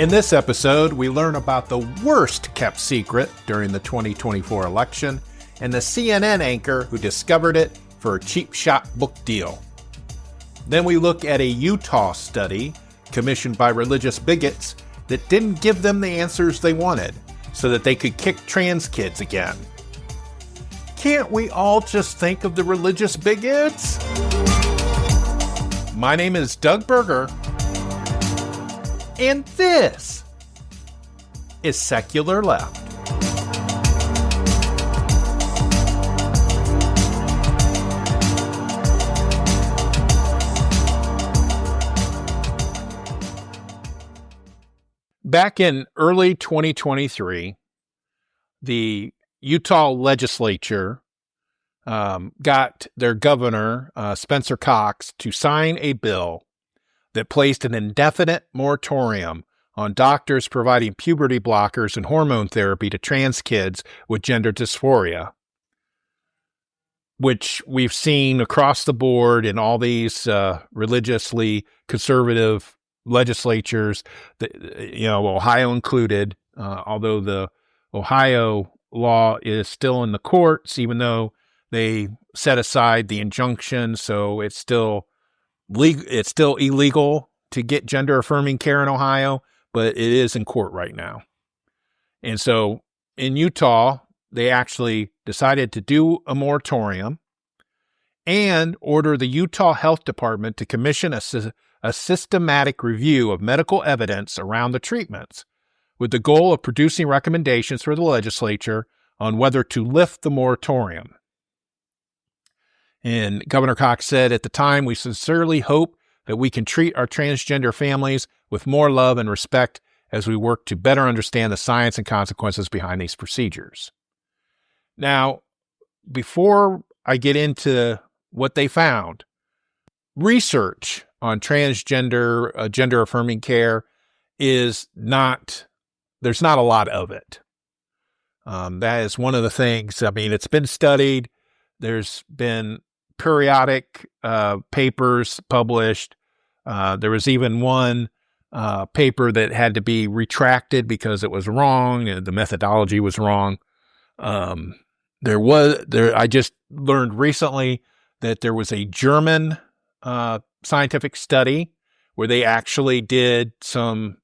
In this episode, we learn about the worst kept secret during the 2024 election and the CNN anchor who discovered it for a cheap shot book deal. Then we look at a Utah study commissioned by religious bigots that didn't give them the answers they wanted so that they could kick trans kids again. Can't we all just think of the religious bigots? My name is Doug Berger, and this is Secular Left. Back in early 2023, the Utah legislature got their governor, Spencer Cox, to sign a bill that placed an indefinite moratorium on doctors providing puberty blockers and hormone therapy to trans kids with gender dysphoria, which we've seen across the board in all these religiously conservative legislatures, Ohio included, although the Ohio law is still in the courts, even though they set aside the injunction, so it's still illegal to get gender-affirming care in Ohio, but it is in court right now. And so in Utah, they actually decided to do a moratorium and order the Utah Health Department to commission a systematic review of medical evidence around the treatments, with the goal of producing recommendations for the legislature on whether to lift the moratorium. And Governor Cox said, at the time, we sincerely hope that we can treat our transgender families with more love and respect as we work to better understand the science and consequences behind these procedures. Now, before I get into what they found, research on transgender, gender-affirming care there's not a lot of it. That is one of the things, it's been studied. There's been periodic papers published. There was even one paper that had to be retracted because it was wrong and the methodology was wrong. I just learned recently that there was a German scientific study where they actually did some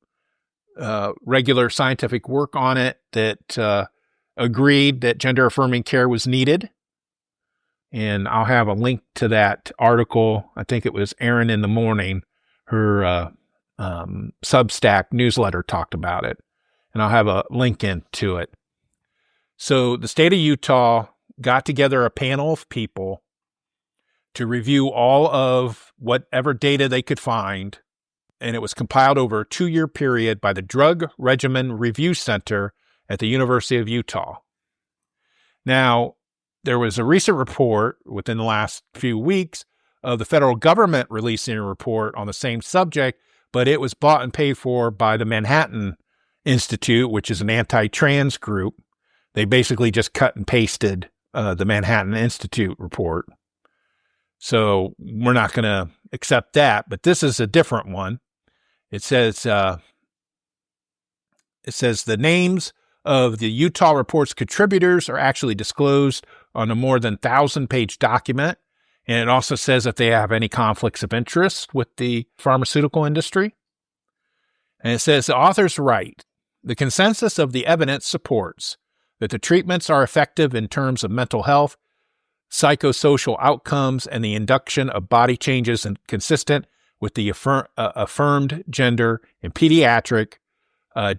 regular scientific work on it that agreed that gender-affirming care was needed. And I'll have a link to that article. I think it was Erin in the Morning. Her Substack newsletter talked about it. And I'll have a link into it. So the state of Utah got together a panel of people to review all of whatever data they could find. And it was compiled over a 2-year period by the Drug Regimen Review Center at the University of Utah. Now, there was a recent report within the last few weeks of the federal government releasing a report on the same subject, but it was bought and paid for by the Manhattan Institute, which is an anti-trans group. They basically just cut and pasted the Manhattan Institute report. So we're not going to accept that, but this is a different one. It says the names of the Utah report's contributors are actually disclosed on a more than 1,000-page document. And it also says if they have any conflicts of interest with the pharmaceutical industry. And it says the authors write, the consensus of the evidence supports that the treatments are effective in terms of mental health, psychosocial outcomes, and the induction of body changes and consistent with the affirmed gender in pediatric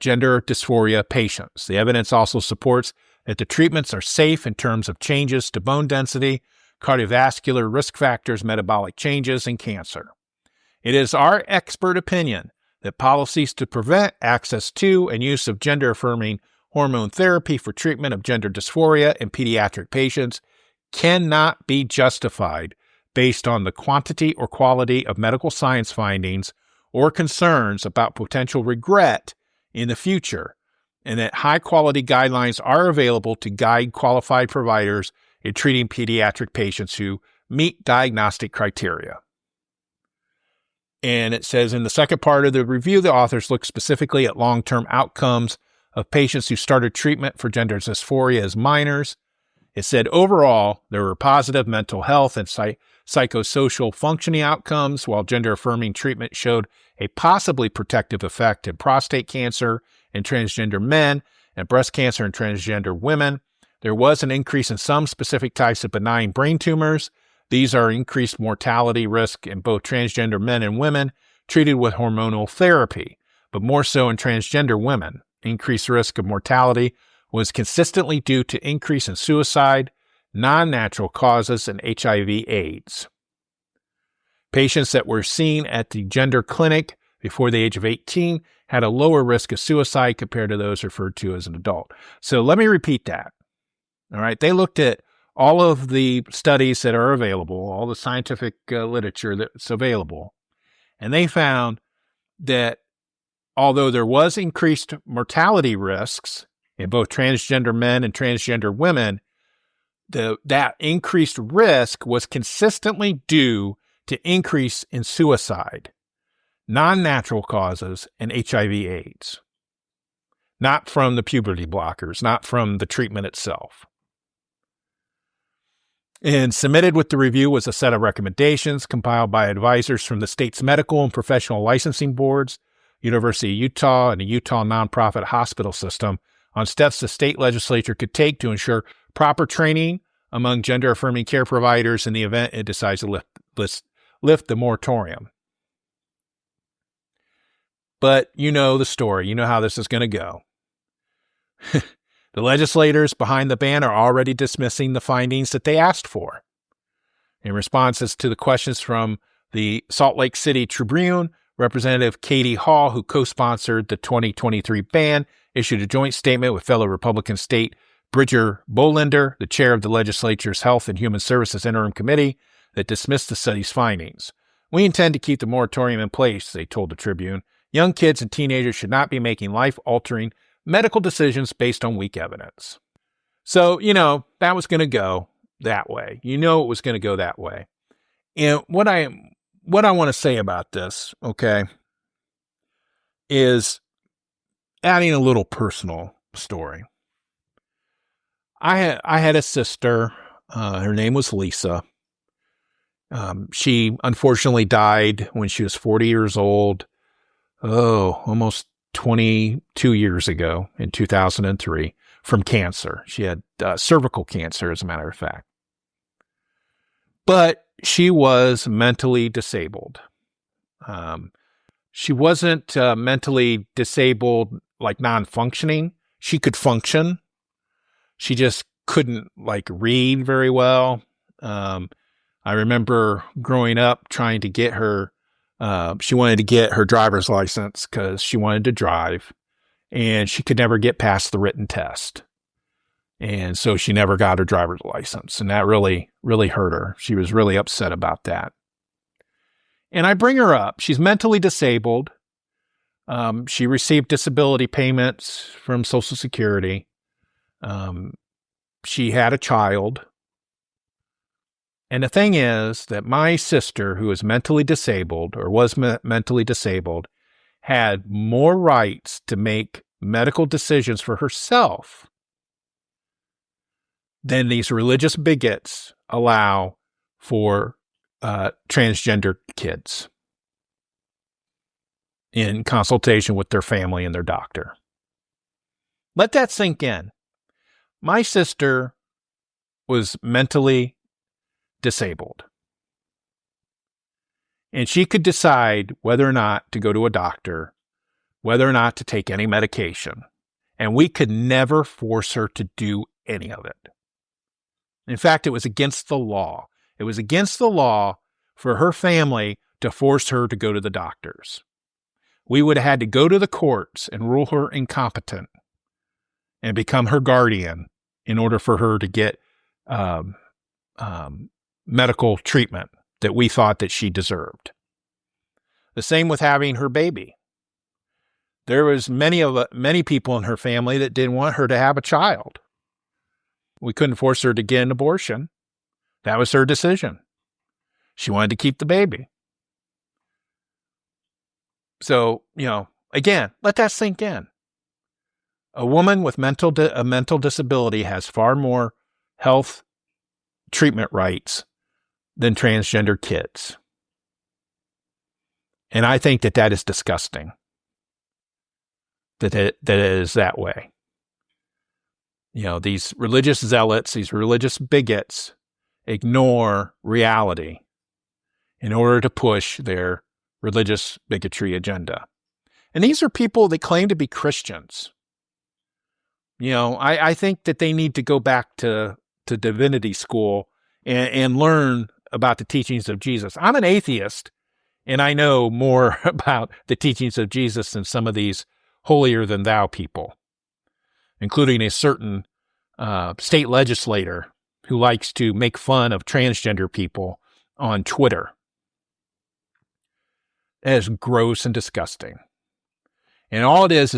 gender dysphoria patients. The evidence also supports that the treatments are safe in terms of changes to bone density, cardiovascular risk factors, metabolic changes, and cancer. It is our expert opinion that policies to prevent access to and use of gender-affirming hormone therapy for treatment of gender dysphoria in pediatric patients cannot be justified based on the quantity or quality of medical science findings or concerns about potential regret in the future, and that high-quality guidelines are available to guide qualified providers in treating pediatric patients who meet diagnostic criteria. And it says in the second part of the review, the authors looked specifically at long-term outcomes of patients who started treatment for gender dysphoria as minors. It said overall, there were positive mental health and psychosocial functioning outcomes, while gender-affirming treatment showed a possibly protective effect in prostate cancer in transgender men and breast cancer in transgender women. There was an increase in some specific types of benign brain tumors. These are increased mortality risk in both transgender men and women treated with hormonal therapy, but more so in transgender women. Increased risk of mortality was consistently due to increase in suicide, non-natural causes, and HIV/AIDS. Patients that were seen at the gender clinic before the age of 18 had a lower risk of suicide compared to those referred to as an adult. So let me repeat that. All right. They looked at all of the studies that are available, all the scientific literature that's available, and they found that although there was increased mortality risks in both transgender men and transgender women, that increased risk was consistently due to increase in suicide, non-natural causes, and HIV/AIDS. Not from the puberty blockers, not from the treatment itself. And submitted with the review was a set of recommendations compiled by advisors from the state's medical and professional licensing boards, University of Utah, and the Utah nonprofit hospital system on steps the state legislature could take to ensure proper training among gender-affirming care providers in the event it decides to lift the moratorium. But you know the story. You know how this is going to go. The legislators behind the ban are already dismissing the findings that they asked for. In responses to the questions from the Salt Lake City Tribune, Representative Katie Hall, who co-sponsored the 2023 ban, issued a joint statement with fellow Republican State Bridger Bolender, the chair of the legislature's Health and Human Services Interim Committee, that dismissed the study's findings. We intend to keep the moratorium in place, they told the Tribune. Young kids and teenagers should not be making life-altering medical decisions based on weak evidence. So, that was going to go that way. It was going to go that way. And what I want to say about this, okay, is adding a little personal story. I had a sister. Her name was Lisa. She unfortunately died when she was 40 years old. Almost 22 years ago in 2003 from cancer. She had cervical cancer, as a matter of fact. But she was mentally disabled. She wasn't mentally disabled like non-functioning. She could function. She just couldn't read very well. I remember growing up trying to get her, she wanted to get her driver's license because she wanted to drive, and she could never get past the written test. And so she never got her driver's license, and that really, really hurt her. She was really upset about that. And I bring her up. She's mentally disabled. She received disability payments from Social Security. She had a child. And the thing is that my sister, who is mentally disabled or was mentally disabled, had more rights to make medical decisions for herself than these religious bigots allow for transgender kids in consultation with their family and their doctor. Let that sink in. My sister was mentally disabled, and she could decide whether or not to go to a doctor, whether or not to take any medication, and we could never force her to do any of it. In fact, it was against the law. It was against the law for her family to force her to go to the doctors. We would have had to go to the courts and rule her incompetent and become her guardian in order for her to get medical treatment that we thought that she deserved. The same with having her baby. There was many people in her family that didn't want her to have a child. We couldn't force her to get an abortion. That was her decision. She wanted to keep the baby. So, again, let that sink in. A woman with a mental disability has far more health treatment rights than transgender kids. And I think that is disgusting, that it is that way. These religious zealots, these religious bigots ignore reality in order to push their religious bigotry agenda. And these are people that claim to be Christians. I think that they need to go back to divinity school and learn about the teachings of Jesus. I'm an atheist, and I know more about the teachings of Jesus than some of these holier-than-thou people, including a certain state legislator who likes to make fun of transgender people on Twitter. That is gross and disgusting. And all it is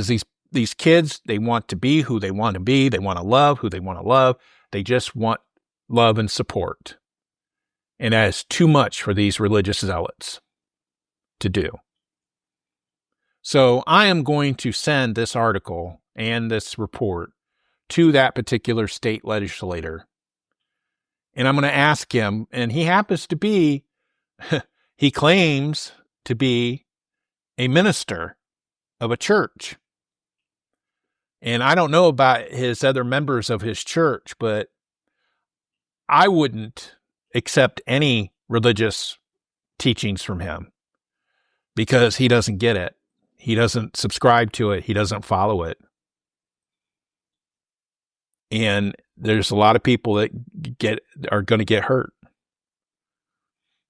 these kids, they want to be who they want to be. They want to love who they want to love. They just want love and support. And that is too much for these religious zealots to do. So I am going to send this article and this report to that particular state legislator. And I'm going to ask him, and he happens to be, he claims to be a minister of a church. And I don't know about his other members of his church, but I wouldn't accept any religious teachings from him because he doesn't get it. He doesn't subscribe to it. He doesn't follow it. And there's a lot of people that are going to get hurt.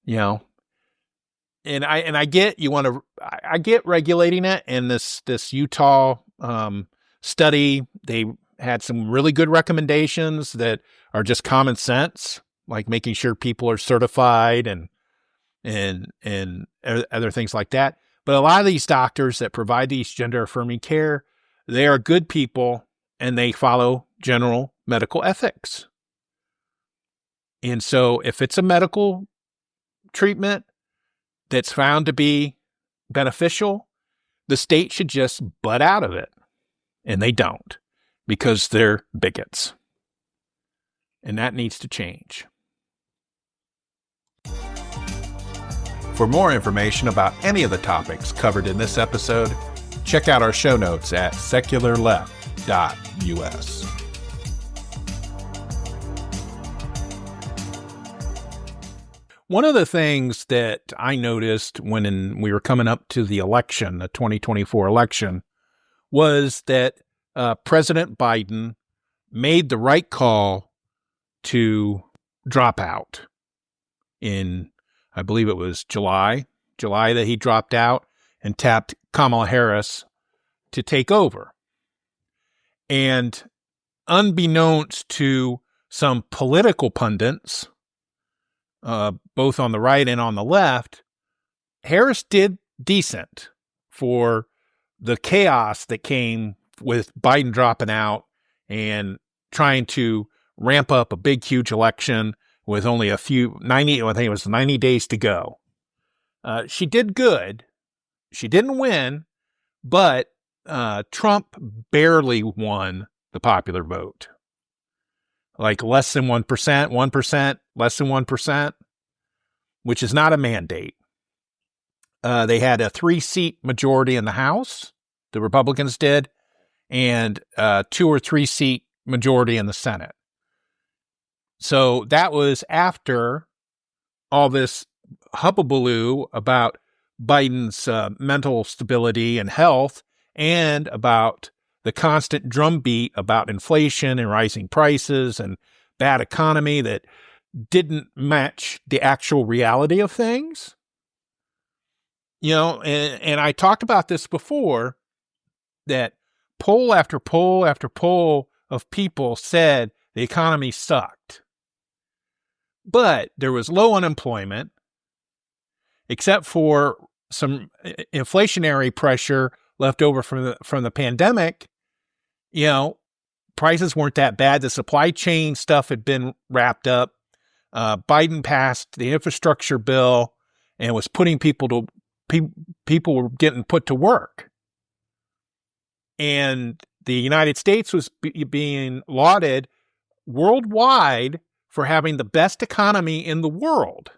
And I get I get regulating it. And this Utah study, they had some really good recommendations that are just common sense, like making sure people are certified and other things like that. But a lot of these doctors that provide these gender-affirming care, they are good people and they follow general medical ethics. And so if it's a medical treatment that's found to be beneficial, the state should just butt out of it. And they don't, because they're bigots. And that needs to change. For more information about any of the topics covered in this episode, check out our show notes at secularleft.us. One of the things that I noticed when we were coming up to the election, the 2024 election, was that President Biden made the right call to drop out in, I believe it was July that he dropped out and tapped Kamala Harris to take over. And unbeknownst to some political pundits, both on the right and on the left, Harris did decent for the chaos that came with Biden dropping out and trying to ramp up a big, huge election with only I think it was 90 days to go. She did good. She didn't win, but Trump barely won the popular vote. Like less than 1%, 1%, less than 1%, which is not a mandate. They had a 3-seat majority in the House, the Republicans did, and 2 or 3 seat majority in the Senate. So that was after all this hubbubaloo about Biden's mental stability and health, and about the constant drumbeat about inflation and rising prices and bad economy that didn't match the actual reality of things. And I talked about this before, that poll after poll after poll of people said the economy sucked. But there was low unemployment, except for some inflationary pressure left over from the pandemic. Prices weren't that bad. The supply chain stuff had been wrapped up. Biden passed the infrastructure bill and was putting people people were getting put to work. And the United States was being lauded worldwide for having the best economy in the world.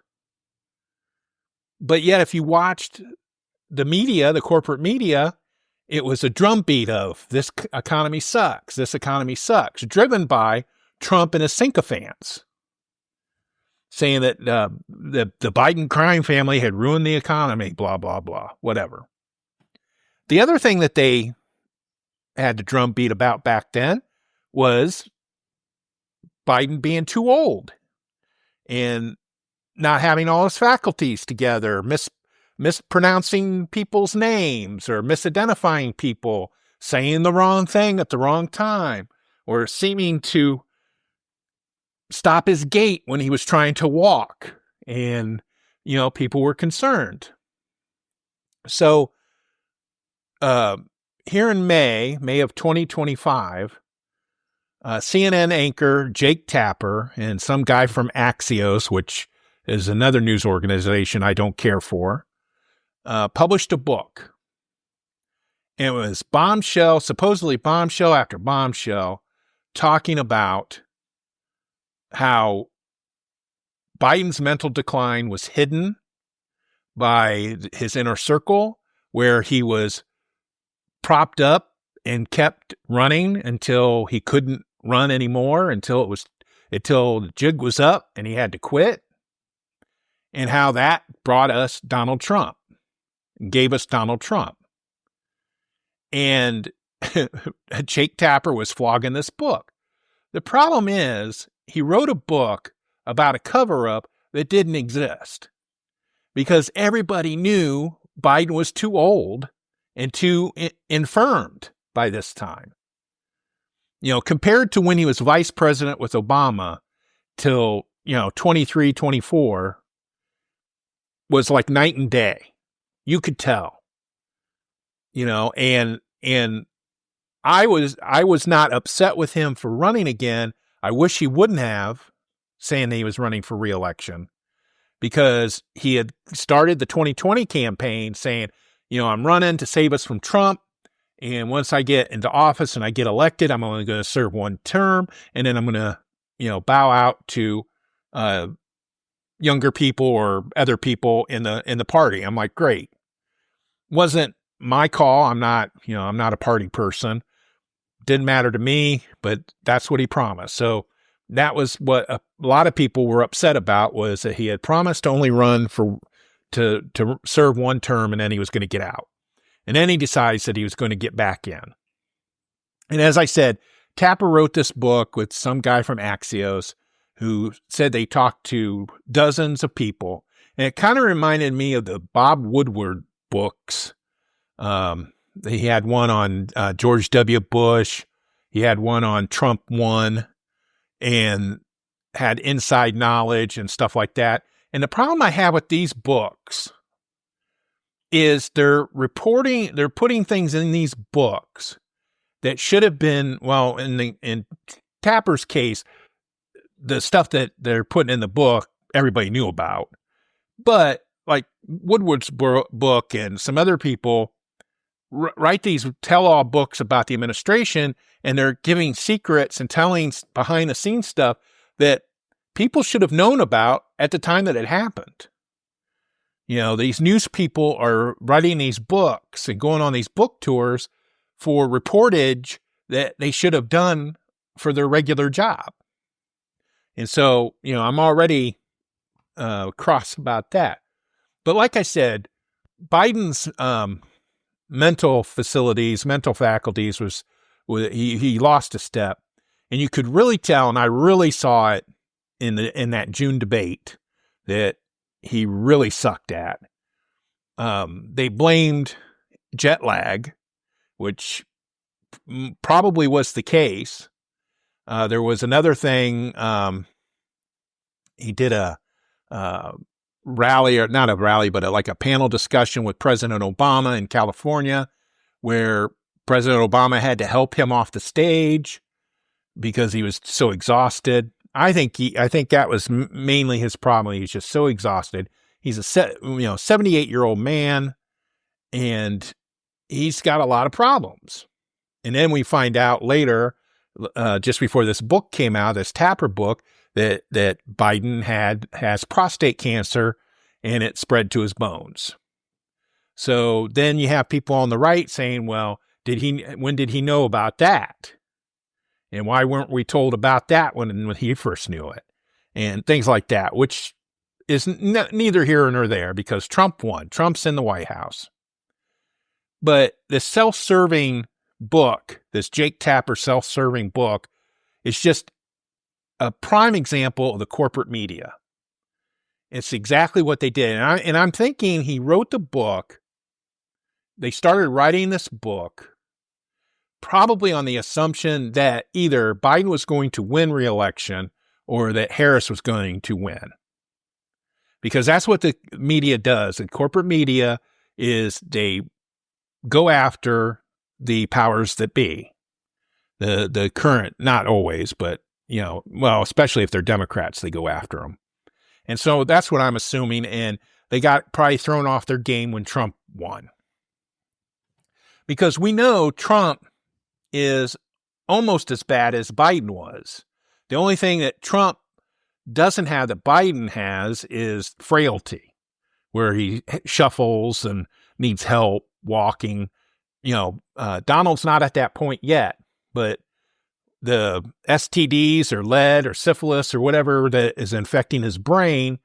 But yet, if you watched the media, the corporate media, it was a drumbeat of this economy sucks, driven by Trump and his sycophants, saying that the Biden crime family had ruined the economy, blah, blah, blah, whatever. The other thing that they had to drumbeat about back then was Biden being too old and not having all his faculties together, mispronouncing people's names or misidentifying people, saying the wrong thing at the wrong time, or seeming to stop his gait when he was trying to walk. And, people were concerned. So, here in May of 2025, CNN anchor Jake Tapper and some guy from Axios, which is another news organization I don't care for, published a book. And it was supposedly bombshell after bombshell, talking about how Biden's mental decline was hidden by his inner circle, where he was propped up and kept running until he couldn't run anymore, until the jig was up and he had to quit, and how that brought us Donald Trump, gave us Donald Trump. And Jake Tapper was flogging this book. The problem is he wrote a book about a cover-up that didn't exist because everybody knew Biden was too old and too infirmed by this time. Compared to when he was vice president with Obama till, 23, 24, was like night and day. You could tell, and I was not upset with him for running again. I wish he wouldn't have, saying that he was running for re-election, because he had started the 2020 campaign saying, I'm running to save us from Trump. And once I get into office and I get elected, I'm only going to serve one term. And then I'm going to, bow out to younger people or other people in the party. I'm like, great. Wasn't my call. I'm not a party person. Didn't matter to me, but that's what he promised. So that was what a lot of people were upset about, was that he had promised to only run to serve one term, and then he was going to get out. And then he decides that he was going to get back in. And as I said, Tapper wrote this book with some guy from Axios who said they talked to dozens of people. And it kind of reminded me of the Bob Woodward books. He had one on George W. Bush. He had one on Trump 1, and had inside knowledge and stuff like that. And the problem I have with these books is they're putting things in these books that should have been, well, in Tapper's case, the stuff that they're putting in the book, everybody knew about. But like Woodward's book and some other people write these tell-all books about the administration, and they're giving secrets and telling behind the scenes stuff that people should have known about at the time that it happened. These news people are writing these books and going on these book tours for reportage that they should have done for their regular job. And so, I'm already cross about that. But like I said, Biden's mental faculties was he lost a step, and you could really tell, and I really saw it in that June debate, that he really sucked at. They blamed jet lag, which probably was the case. There was another thing. He did a rally, or not a rally, but like a panel discussion with President Obama in California, where President Obama had to help him off the stage because he was so exhausted. I think that was mainly his problem. He was just so exhausted. He's a 78-year-old man. And he's got a lot of problems. And then we find out later, just before this book came out, this Tapper book, that Biden has prostate cancer and it spread to his bones. So then you have people on the right saying, well, when did he know about that? And why weren't we told about that when he first knew it? And things like that, which is neither here nor there because Trump won. Trump's in the White House. But the self-serving book, this Jake Tapper self-serving book, is just a prime example of the corporate media. It's exactly what they did. And I'm thinking he wrote the book. They started writing this book probably on the assumption that either Biden was going to win re-election or that Harris was going to win. Because that's what the media does. The corporate media is they go after the powers that be. The current, not always, but, especially if they're Democrats, they go after them. And so that's what I'm assuming. And they got probably thrown off their game when Trump won. Because we know Trump is almost as bad as Biden was. The only thing that Trump doesn't have that Biden has is frailty, where he shuffles and needs help walking. Donald's not at that point yet, but the STDs or lead or syphilis or whatever that is infecting his brain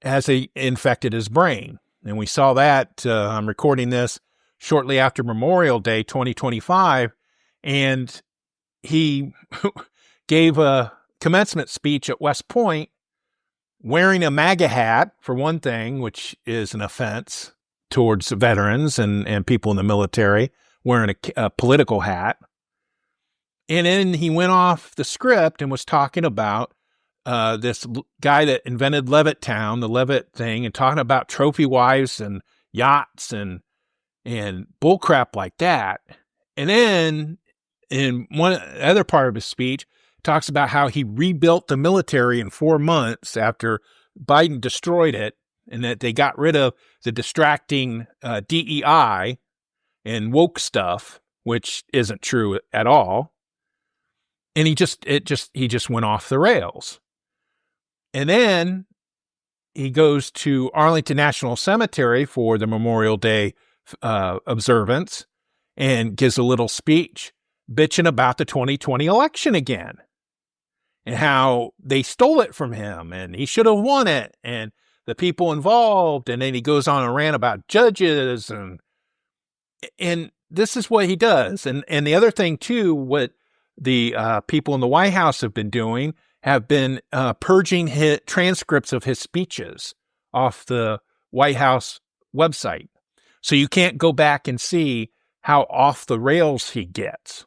has infected his brain. And we saw that, I'm recording this shortly after Memorial Day 2025, and he gave a commencement speech at West Point wearing a MAGA hat, for one thing, which is an offense towards veterans and people in the military, wearing a political hat. And then he went off the script and was talking about this guy that invented Levittown, the Levitt thing, and talking about trophy wives and yachts and bullcrap like that. And then in one other part of his speech, talks about how he rebuilt the military in 4 months after Biden destroyed it, and that they got rid of the distracting DEI and woke stuff, which isn't true at all. And he just went off the rails. And then he goes to Arlington National Cemetery for the Memorial Day observance and gives a little speech bitching about the 2020 election again and how they stole it from him and he should have won it and the people involved. And then he goes on a rant about judges and this is what he does. And the other thing too, what the people in the White House have been doing have been purging transcripts of his speeches off the White House website. So you can't go back and see how off the rails he gets.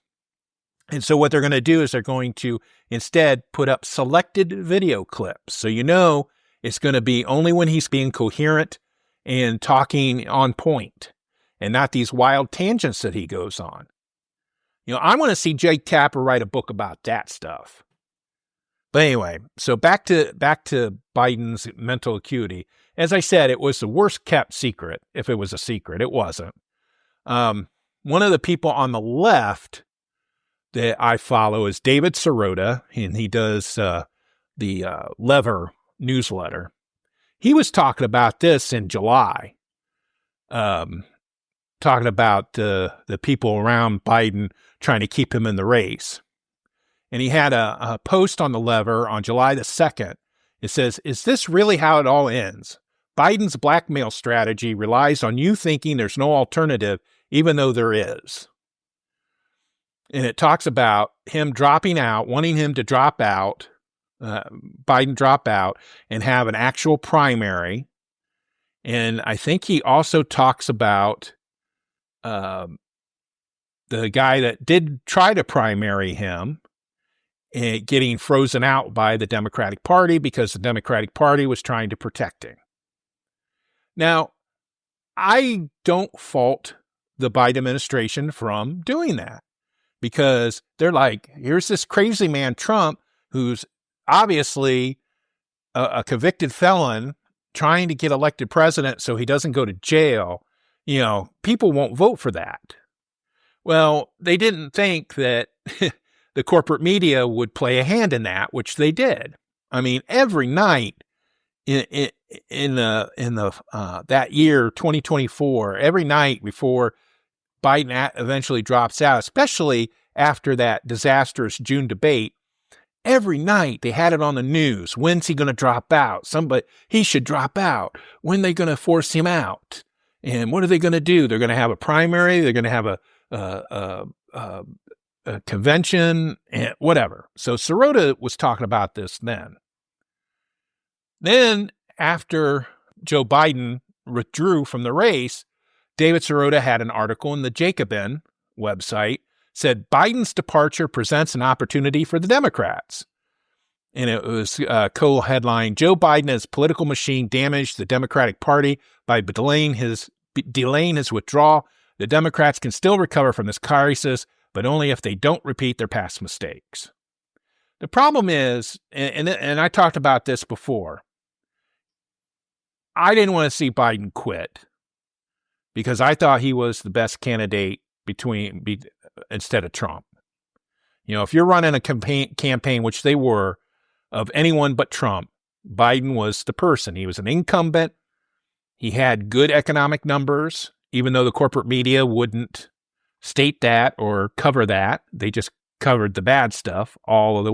And so what they're going to do is they're going to instead put up selected video clips. So it's going to be only when he's being coherent and talking on point and not these wild tangents that he goes on. I want to see Jake Tapper write a book about that stuff. But anyway, so back to Biden's mental acuity. As I said, it was the worst kept secret. If it was a secret, it wasn't. One of the people on the left that I follow is David Sirota, and he does the Lever newsletter. He was talking about this in July, talking about the people around Biden trying to keep him in the race. And he had a post on the Lever on July the 2nd. It says, "Is this really how it all ends? Biden's blackmail strategy relies on you thinking there's no alternative, even though there is." And it talks about him dropping out, wanting him to drop out, Biden drop out, and have an actual primary. And I think he also talks about the guy that did try to primary him and getting frozen out by the Democratic Party because the Democratic Party was trying to protect him. Now, I don't fault the Biden administration from doing that because they're like, here's this crazy man, Trump, who's obviously a convicted felon trying to get elected president so he doesn't go to jail. people won't vote for that. Well, they didn't think that the corporate media would play a hand in that, which they did. I mean, every night in that year, 2024, every night before Biden eventually drops out, especially after that disastrous June debate, every night they had it on the news. When's he going to drop out? He should drop out. When are they going to force him out? And what are they going to do? They're going to have a primary. They're going to have a convention and whatever. So Sirota was talking about this then. Then after Joe Biden withdrew from the race, David Sirota had an article in the Jacobin website, said Biden's departure presents an opportunity for the Democrats. And it was co-headline, Joe Biden as political machine damaged the Democratic Party by delaying his withdrawal. The Democrats can still recover from this crisis, but only if they don't repeat their past mistakes. The problem is, and I talked about this before, I didn't want to see Biden quit because I thought he was the best candidate instead of Trump. If you're running a campaign, which they were, of anyone but Trump, Biden was the person. He was an incumbent. He had good economic numbers, even though the corporate media wouldn't state that or cover that. They just covered the bad stuff all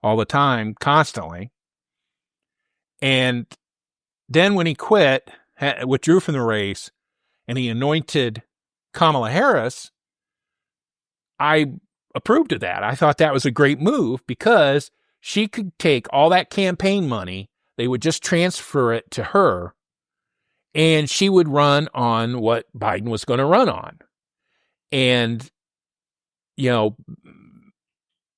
the time, constantly. And then when he withdrew from the race, and he anointed Kamala Harris, I approved of that. I thought that was a great move because she could take all that campaign money, they would just transfer it to her, and she would run on what Biden was going to run on. And,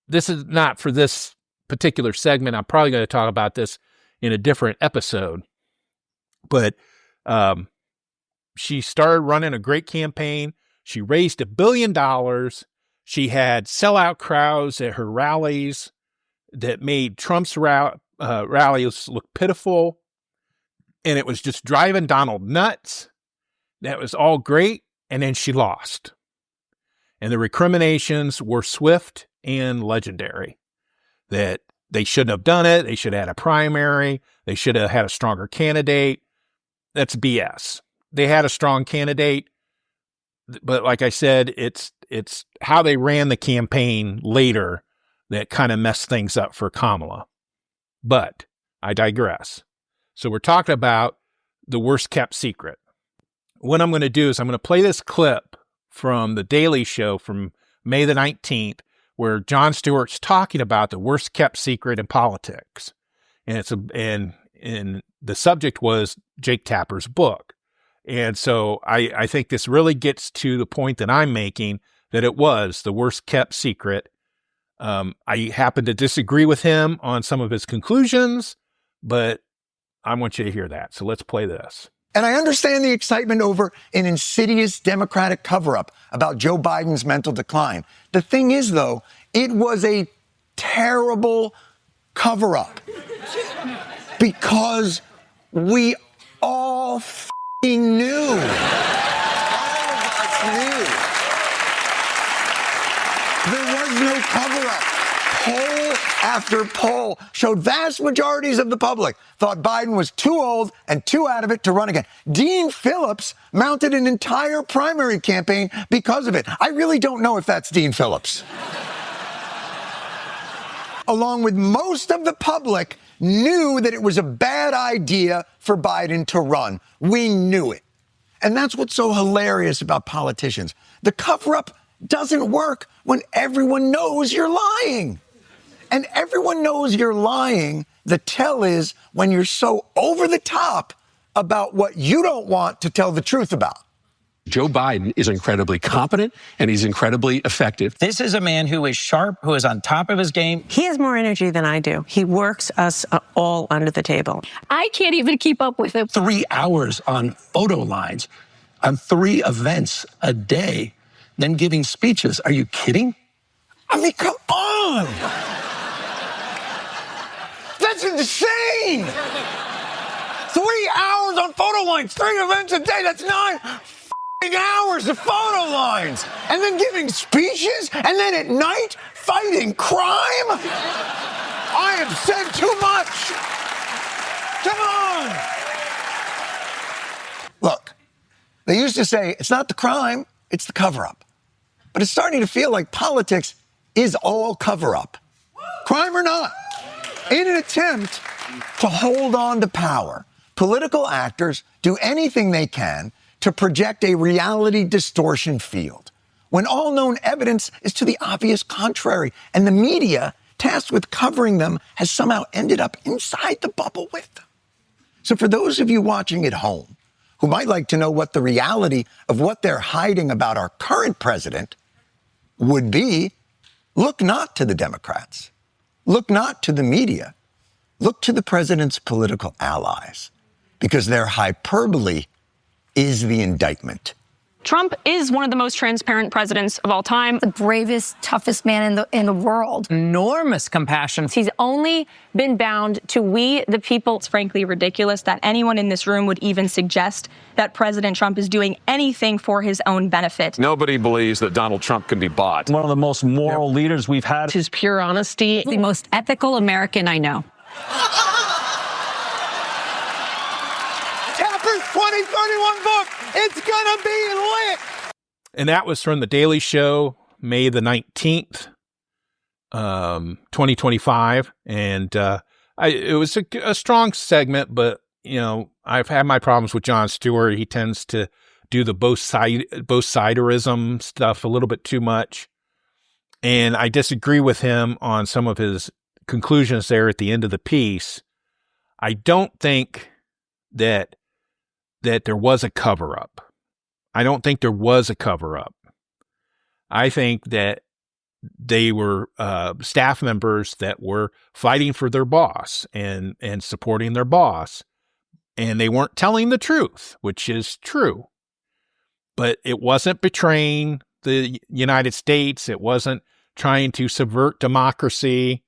this is not for this particular segment. I'm probably going to talk about this in a different episode. But she started running a great campaign. She raised $1 billion. She had sellout crowds at her rallies that made Trump's rallies look pitiful. And it was just driving Donald nuts. That was all great. And then she lost. And the recriminations were swift and legendary. That they shouldn't have done it. They should have had a primary. They should have had a stronger candidate. That's BS. They had a strong candidate. But like I said, it's how they ran the campaign later that kind of messed things up for Kamala. But I digress. So we're talking about the worst kept secret. What I'm going to do is I'm going to play this clip from The Daily Show from May the 19th, where Jon Stewart's talking about the worst kept secret in politics. And the subject was Jake Tapper's book. And so I think this really gets to the point that I'm making, that it was the worst kept secret. I happen to disagree with him on some of his conclusions, but I want you to hear that. So let's play this. And I understand the excitement over an insidious Democratic cover-up about Joe Biden's mental decline. The thing is, though, it was a terrible cover-up because we all knew. All of us knew. There was no cover-up. Poll after poll showed vast majorities of the public thought Biden was too old and too out of it to run again. Dean Phillips mounted an entire primary campaign because of it. I really don't know if that's Dean Phillips. Along with most of the public, knew that it was a bad idea for Biden to run. We knew it. And that's what's so hilarious about politicians. The cover-up doesn't work when everyone knows you're lying. And everyone knows you're lying. The tell is when you're so over the top about what you don't want to tell the truth about. Joe Biden is incredibly competent and he's incredibly effective. This is a man who is sharp, who is on top of his game. He has more energy than I do. He works us all under the table. I can't even keep up with him. 3 hours on photo lines, on 3 events a day, then giving speeches. Are you kidding? I mean, come on! That's insane! 3 hours on photo lines, 3 events a day, that's 9 hours of photo lines and then giving speeches and then at night fighting crime? I have said too much. Come on. Look, they used to say it's not the crime, it's the cover-up. But it's starting to feel like politics is all cover-up. Crime or not. In an attempt to hold on to power, political actors do anything they can to project a reality distortion field, when all known evidence is to the obvious contrary, and the media, tasked with covering them, has somehow ended up inside the bubble with them. So for those of you watching at home who might like to know what the reality of what they're hiding about our current president would be, look not to the Democrats. Look not to the media. Look to the president's political allies, because their hyperbole is the indictment. Trump is one of the most transparent presidents of all time. The bravest, toughest man in the world. Enormous compassion. He's only been bound to we, the people. It's frankly ridiculous that anyone in this room would even suggest that President Trump is doing anything for his own benefit. Nobody believes that Donald Trump can be bought. One of the most moral leaders we've had. His pure honesty. The most ethical American I know. Tapper's 2031 book, it's gonna be lit. And that was from The Daily Show, May the 19th, 2025. And it was a strong segment, but, you know, I've had my problems with Jon Stewart. He tends to do the both siderism stuff a little bit too much. And I disagree with him on some of his conclusions there at the end of the piece. I don't think that there was a cover-up. I don't think there was a cover-up. I think that they were staff members that were fighting for their boss and supporting their boss, and they weren't telling the truth, which is true. But it wasn't betraying the United States. It wasn't trying to subvert democracy.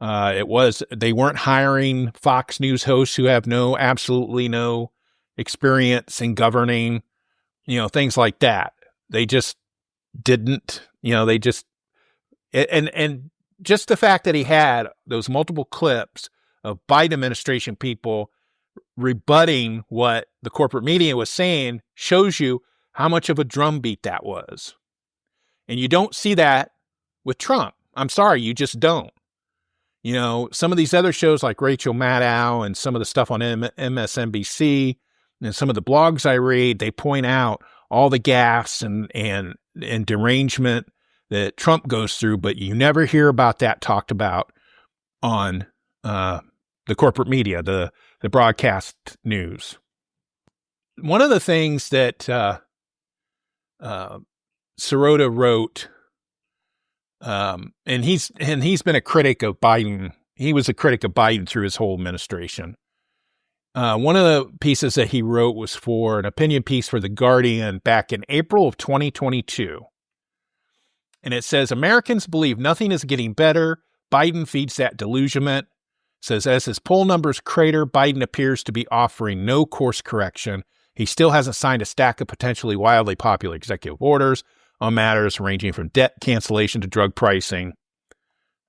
They weren't hiring Fox News hosts who have absolutely no experience in governing, things like that. They just didn't, and just the fact that he had those multiple clips of Biden administration people rebutting what the corporate media was saying shows you how much of a drumbeat that was. And you don't see that with Trump. I'm sorry, you just don't. Some of these other shows like Rachel Maddow and some of the stuff on MSNBC and some of the blogs I read, they point out all the gaffes and derangement that Trump goes through, but you never hear about that talked about on the corporate media, the broadcast news. One of the things that Sirota wrote, and he's been a critic of Biden. He was a critic of Biden through his whole administration. One of the pieces that he wrote was for an opinion piece for The Guardian back in April of 2022. And it says, Americans believe nothing is getting better. Biden feeds that delusionment. It says, as his poll numbers crater, Biden appears to be offering no course correction. He still hasn't signed a stack of potentially wildly popular executive orders on matters ranging from debt cancellation to drug pricing.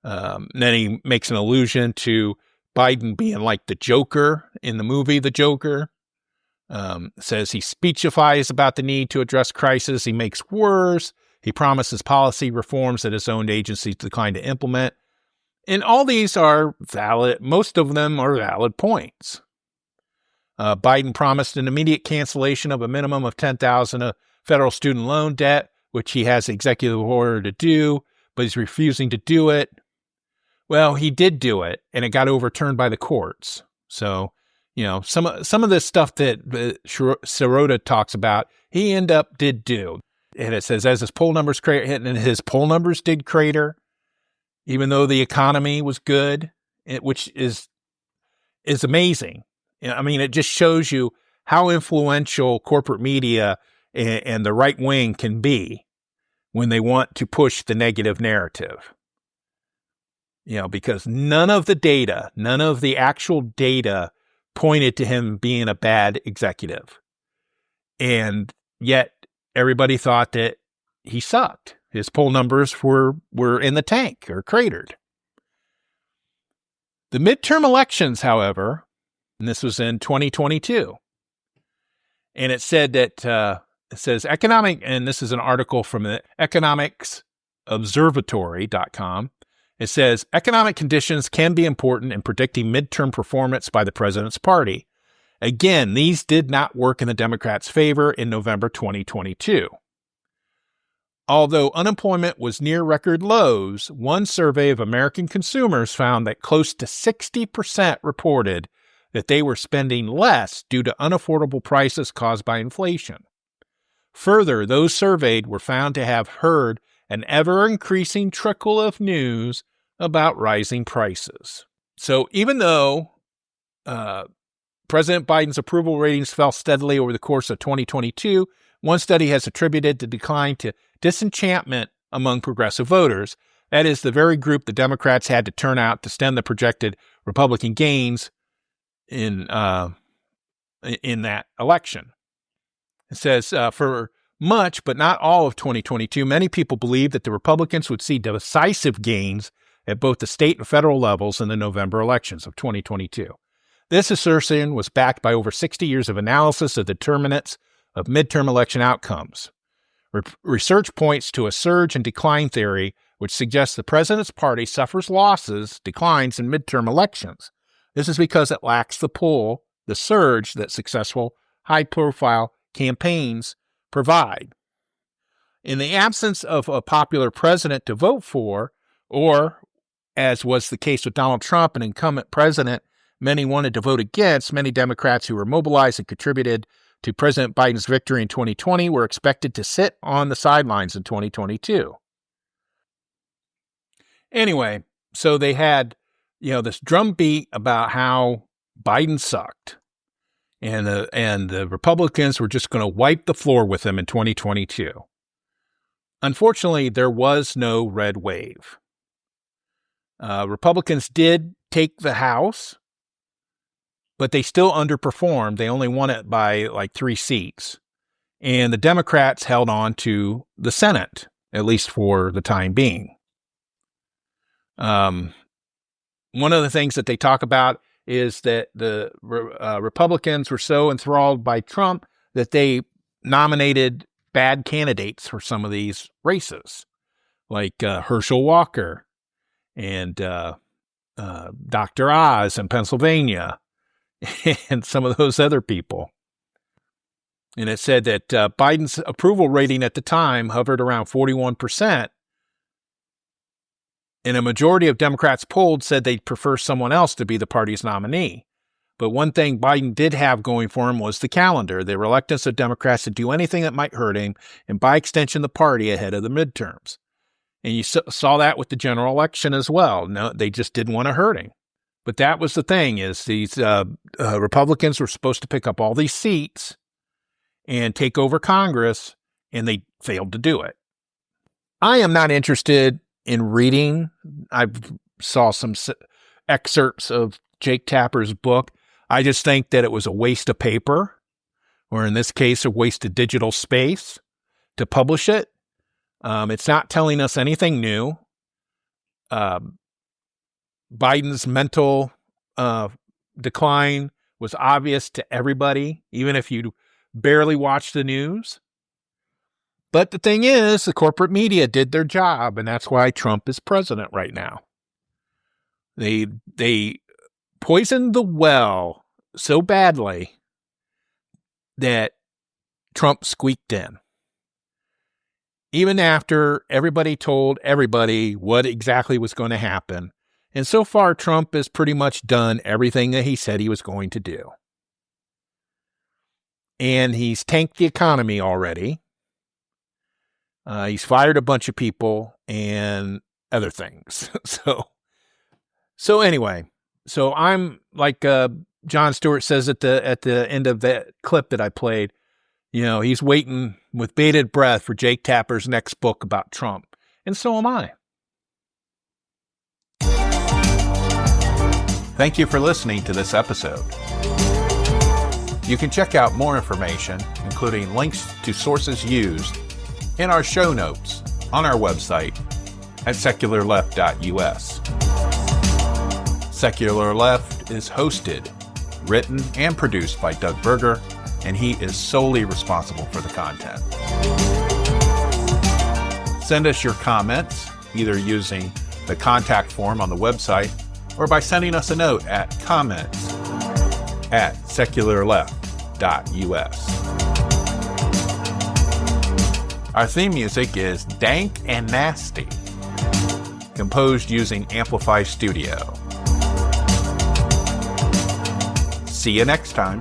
Then he makes an allusion to Biden being like the Joker in the movie The Joker. Says he speechifies about the need to address crisis. He makes worse. He promises policy reforms that his own agencies decline to implement. And all these are valid. Most of them are valid points. Biden promised an immediate cancellation of a minimum of $10,000 of federal student loan debt, which he has executive order to do, but he's refusing to do it. Well, he did do it, and it got overturned by the courts. So, some of this stuff that Sirota talks about, he did do. And it says, as his poll numbers crater, and his poll numbers did crater, even though the economy was good, which is amazing. It just shows you how influential corporate media and the right wing can be when they want to push the negative narrative. Because none of the actual data pointed to him being a bad executive. And yet everybody thought that he sucked. His poll numbers were in the tank or cratered. The midterm elections, however, and this was in 2022, and it said that, it says economic, and this is an article from the economicsobservatory.com. It says economic conditions can be important in predicting midterm performance by the president's party. Again, these did not work in the Democrats' favor in November 2022. Although unemployment was near record lows, one survey of American consumers found that close to 60% reported that they were spending less due to unaffordable prices caused by inflation. Further, those surveyed were found to have heard an ever-increasing trickle of news about rising prices. So even though President Biden's approval ratings fell steadily over the course of 2022, one study has attributed the decline to disenchantment among progressive voters. That is the very group the Democrats had to turn out to stem the projected Republican gains in that election. It says, for much, but not all of 2022, many people believed that the Republicans would see decisive gains at both the state and federal levels in the November elections of 2022. This assertion was backed by over 60 years of analysis of the determinants of midterm election outcomes. Research points to a surge and decline theory, which suggests the president's party suffers declines in midterm elections. This is because it lacks the pull, the surge that successful, high-profile campaigns provide. In the absence of a popular president to vote for, or, as was the case with Donald Trump, an incumbent president many wanted to vote against, many Democrats who were mobilized and contributed to President Biden's victory in 2020 were expected to sit on the sidelines in 2022. Anyway, so they had, this drumbeat about how Biden sucked, and the Republicans were just going to wipe the floor with him in 2022. Unfortunately, there was no red wave. Republicans did take the House, but they still underperformed. They only won it by like 3 seats. And the Democrats held on to the Senate, at least for the time being. One of the things that they talk about is that the Republicans were so enthralled by Trump that they nominated bad candidates for some of these races, like Herschel Walker and Dr. Oz in Pennsylvania, and some of those other people. And it said that Biden's approval rating at the time hovered around 41%. And a majority of Democrats polled said they'd prefer someone else to be the party's nominee. But one thing Biden did have going for him was the calendar, the reluctance of Democrats to do anything that might hurt him, and by extension, the party ahead of the midterms. And you saw that with the general election as well. No, they just didn't want to hurt him. But that was the thing, is these Republicans were supposed to pick up all these seats and take over Congress, and they failed to do it. I am not interested in reading. I saw some excerpts of Jake Tapper's book. I just think that it was a waste of paper, or in this case, a waste of digital space to publish it. It's not telling us anything new. Biden's mental decline was obvious to everybody, even if you barely watched the news. But the thing is, the corporate media did their job, and that's why Trump is president right now. They poisoned the well so badly that Trump squeaked in. Even after everybody told everybody what exactly was going to happen. And so far, Trump has pretty much done everything that he said he was going to do. And he's tanked the economy already. He's fired a bunch of people and other things. So anyway, so I'm like Jon Stewart says at the end of that clip that I played, he's waiting with bated breath for Jake Tapper's next book about Trump. And so am I. Thank you for listening to this episode. You can check out more information, including links to sources used, in our show notes on our website at secularleft.us. Secular Left is hosted, written, and produced by Doug Berger, and he is solely responsible for the content. Send us your comments, either using the contact form on the website or by sending us a note at comments@secularleft.us. Our theme music is Dank and Nasty, composed using Amplify Studio. See you next time.